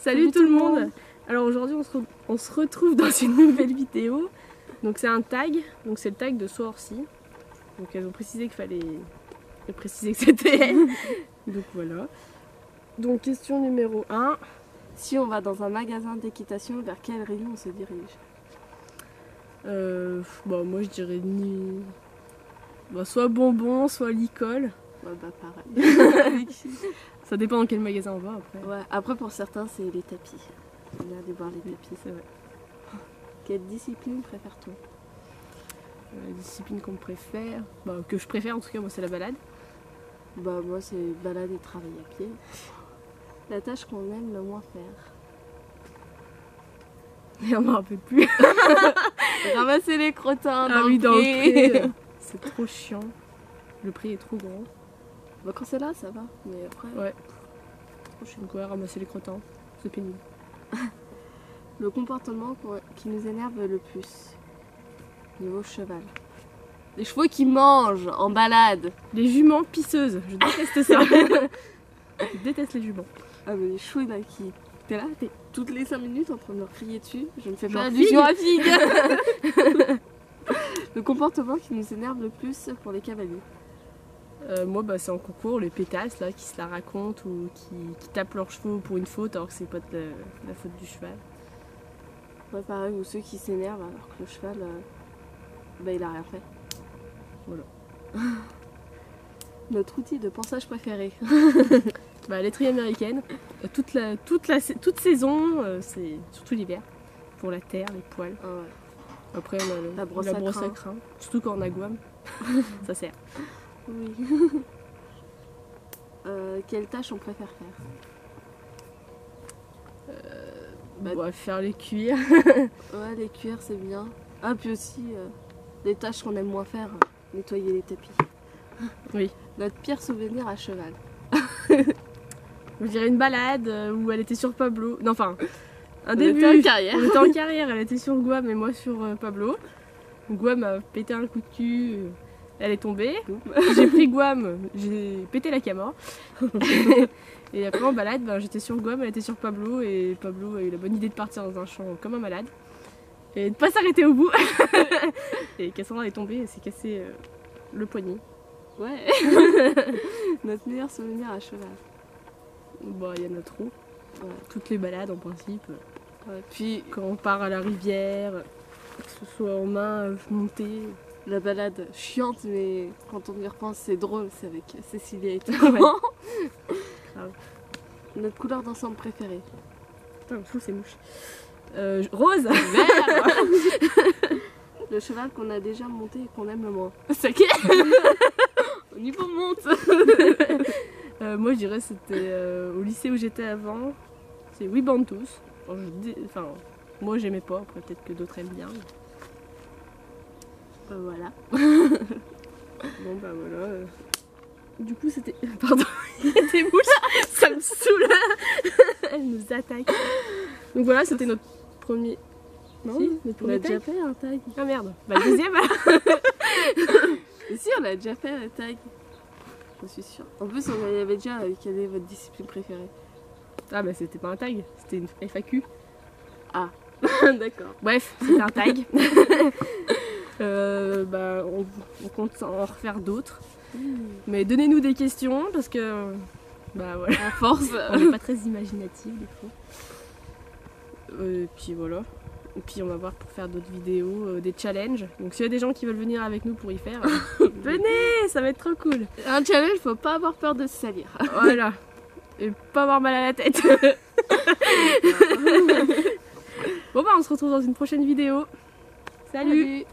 Salut tout le monde. Alors aujourd'hui on se retrouve dans une nouvelle vidéo. Donc c'est un tag, donc c'est le tag de Sourcy. Donc elles ont précisé qu'il fallait préciser que c'était elle. Donc voilà. Donc question numéro 1. Si on va dans un magasin d'équitation, vers quel rayon on se dirige? Bah moi je dirais ni... Bah, soit bonbons, soit licol. Ouais bah pareil. Ça dépend dans quel magasin on va après. Ouais, après pour certains c'est les tapis. J'aime bien aller voir les tapis. C'est vrai. Quelle discipline préfère-t-on? La discipline qu'on préfère, bah, que je préfère en tout cas moi c'est la balade. Bah moi c'est balade et travailler à pied. La tâche qu'on aime le moins faire. Et on m'en rappelle plus. Ramasser les crottins Ah dans oui, le dans le pré. pré. C'est trop chiant. Le pré est trop grand. Bah quand c'est là ça va, mais après... Ouais. Trop chiant quoi, ramasser les crottins. C'est pénible. Le comportement qui nous énerve le plus. Niveau cheval. Les chevaux qui mangent en balade. Les juments pisseuses, je déteste ça. Je déteste les juments. Ah mais les chevaux là qui... T'es là, t'es toutes les 5 minutes en train de leur crier dessus. Je ne fais Genre pas allusion à Figue. Le comportement qui nous énerve le plus pour les cavaliers. Moi bah, c'est en concours, les pétasses là qui se la racontent ou qui tapent leurs chevaux pour une faute alors que c'est pas de la faute du cheval. Ouais pareil, ou ceux qui s'énervent alors que le cheval, bah il a rien fait. Voilà. Notre outil de ponçage préféré. Bah, laiterie américaine, toute saison, c'est surtout l'hiver, pour la terre, les poils. Ah ouais. Après on a La brosse à crin, surtout quand on a Guam, ça sert. Oui. Quelle tâche on préfère faire? Faire les cuirs. Ouais, les cuirs c'est bien. Ah puis aussi, les tâches qu'on aime moins faire, nettoyer les tapis. Oui. Notre pire souvenir à cheval. Je dirais une balade où elle était sur Pablo. Non, enfin, un On début. était en carrière. On était en carrière, elle était sur Guam et moi sur Pablo. Guam a pété un coup de cul, elle est tombée. J'ai pris Guam, j'ai pété la camor. Et après en balade, ben, j'étais sur Guam, elle était sur Pablo et Pablo a eu la bonne idée de partir dans un champ comme un malade. Et de pas s'arrêter au bout. Et Cassandra est tombée et s'est cassé le poignet. Ouais. Notre meilleur souvenir à cheval. Bon, il y en a trop. Ouais. Toutes les balades en principe. Ouais. Puis Quand on part à la rivière, que ce soit en main, montée. la balade chiante, mais quand on y repense, c'est drôle, c'est avec Cécilia et tout. Ouais. Grave. Notre couleur d'ensemble préférée. Putain, fou ces mouches. Rose. Vert. Le cheval qu'on a déjà monté et qu'on aime le moins. C'est qui? Au niveau monte. Moi je dirais c'était au lycée où j'étais avant. C'est Wibantus. Enfin, moi j'aimais pas, après peut-être que d'autres aiment bien. Voilà. Bon bah voilà. Du coup c'était... Pardon, il y a des mouches, ça me saoule. Elles nous attaquent. Donc voilà, c'était notre premier... Non, Si, notre on premier a déjà tag. fait un tag. Ah merde, bah le deuxième alors. Mais si, on a déjà fait un tag. Je suis sûre. En plus, on y avait déjà quelle est votre discipline préférée. Ah bah c'était pas un tag, c'était une FAQ. Ah, d'accord. Bref, c'était un tag. Bah, on compte en refaire d'autres. Mais donnez-nous des questions parce que bah voilà, À force. on n'est pas très imaginatif des fois. Et puis voilà. Et puis on va voir pour faire d'autres vidéos, des challenges. Donc s'il y a des gens qui veulent venir avec nous pour y faire, venez, ça va être trop cool. Un challenge, faut pas avoir peur de se salir. Voilà. Et pas avoir mal à la tête. Bon bah on se retrouve dans une prochaine vidéo. Salut. Salut.